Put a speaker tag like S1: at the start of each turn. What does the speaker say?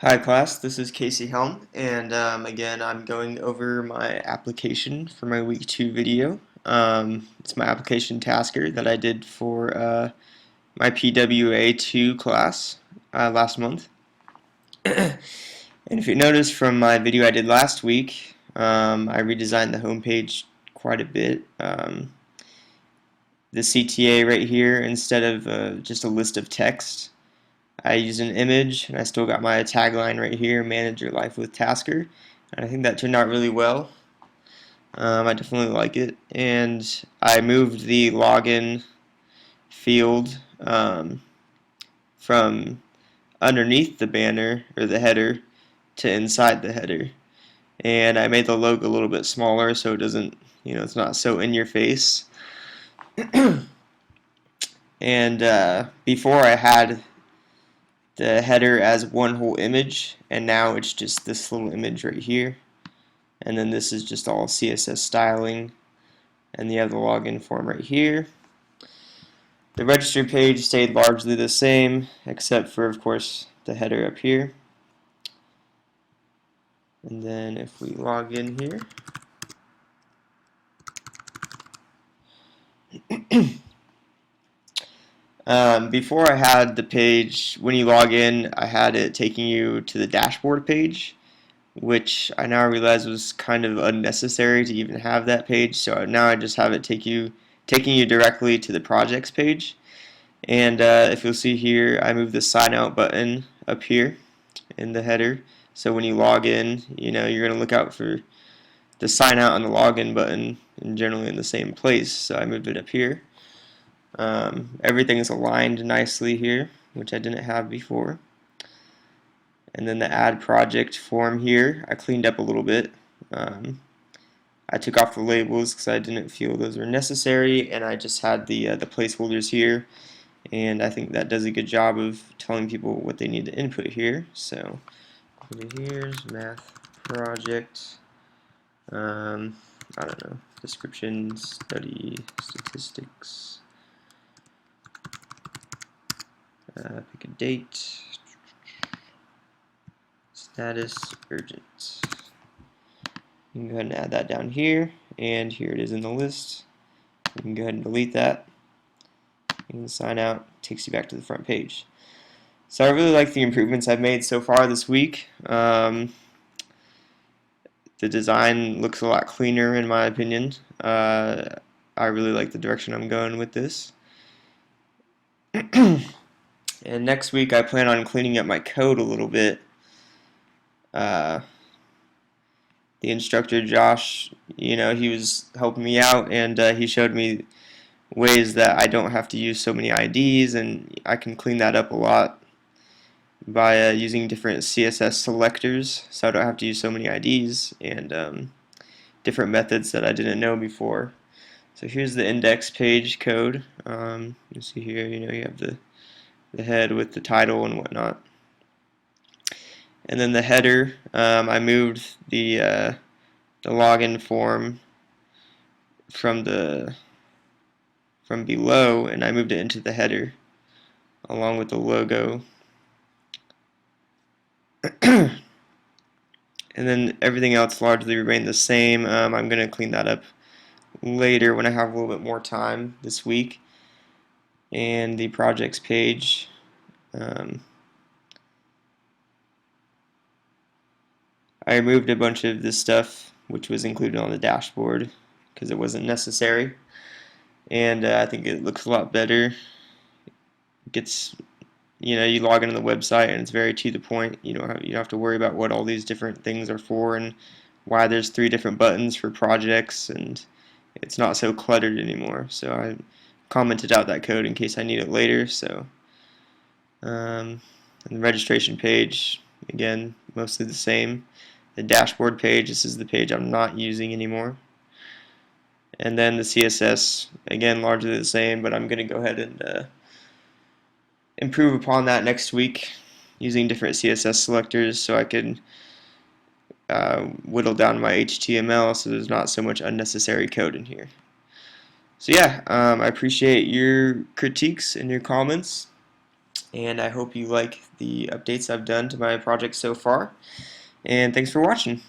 S1: Hi class, this is Kasey Helm, and again I'm going over my application for my week 2 video. It's my application tasker that I did for my PWA2 class last month. And if you notice from my video I did last week, I redesigned the homepage quite a bit. The CTA right here, instead of just a list of text, I used an image, and I still got my tagline right here, manage your life with Tasker. And I think that turned out really well. I definitely like it. And I moved the login field from underneath the banner, or the header, to inside the header. And I made the logo a little bit smaller so it doesn't, it's not so in your face. And before I had the header as one whole image, and now it's just this little image right here, and then this is just all CSS styling, and you have the login form right here. The register page stayed largely the same, except for, of course, the header up here. And then if we log in here, before I had the page, when you log in, I had it taking you to the dashboard page, which I now realize was kind of unnecessary to even have that page. So now I just have it taking you directly to the projects page. And if you'll see here, I moved the sign out button up here in the header. So when you log in, you're going to look out for the sign out and the login button, and generally in the same place. So I moved it up here. Everything is aligned nicely here, which I didn't have before. And then the add project form here, I cleaned up a little bit. I took off the labels because I didn't feel those were necessary, and I just had the placeholders here. And I think that does a good job of telling people what they need to input here. So here's math project. I don't know, description, study, statistics. Pick a date. Status urgent. You can go ahead and add that down here, and here it is in the list. You can go ahead and delete that. You can sign out, takes you back to the front page. So I really like the improvements I've made so far this week. The design looks a lot cleaner in my opinion. I really like the direction I'm going with this. And next week I plan on cleaning up my code a little bit. The instructor Josh, he was helping me out, and he showed me ways that I don't have to use so many IDs, and I can clean that up a lot by using different CSS selectors, so I don't have to use so many IDs, and different methods that I didn't know before. So here's the index page code. You see here, you have the head with the title and whatnot. And then the header, I moved the login form from below, and I moved it into the header along with the logo. And then everything else largely remained the same. I'm going to clean that up later when I have a little bit more time this week. And the projects page, I removed a bunch of this stuff which was included on the dashboard because it wasn't necessary, and I think it looks a lot better. It gets, you log into the website and it's very to the point. You don't have to worry about what all these different things are for and why there's 3 different buttons for projects, and it's not so cluttered anymore. So I commented out that code in case I need it later. So and the registration page, again, mostly the same. The dashboard page, this is the page I'm not using anymore. And then the CSS, again, largely the same, but I'm going to go ahead and improve upon that next week using different CSS selectors so I can whittle down my HTML so there's not so much unnecessary code in here. So yeah, I appreciate your critiques and your comments. and I hope you like the updates I've done to my project so far. And thanks for watching.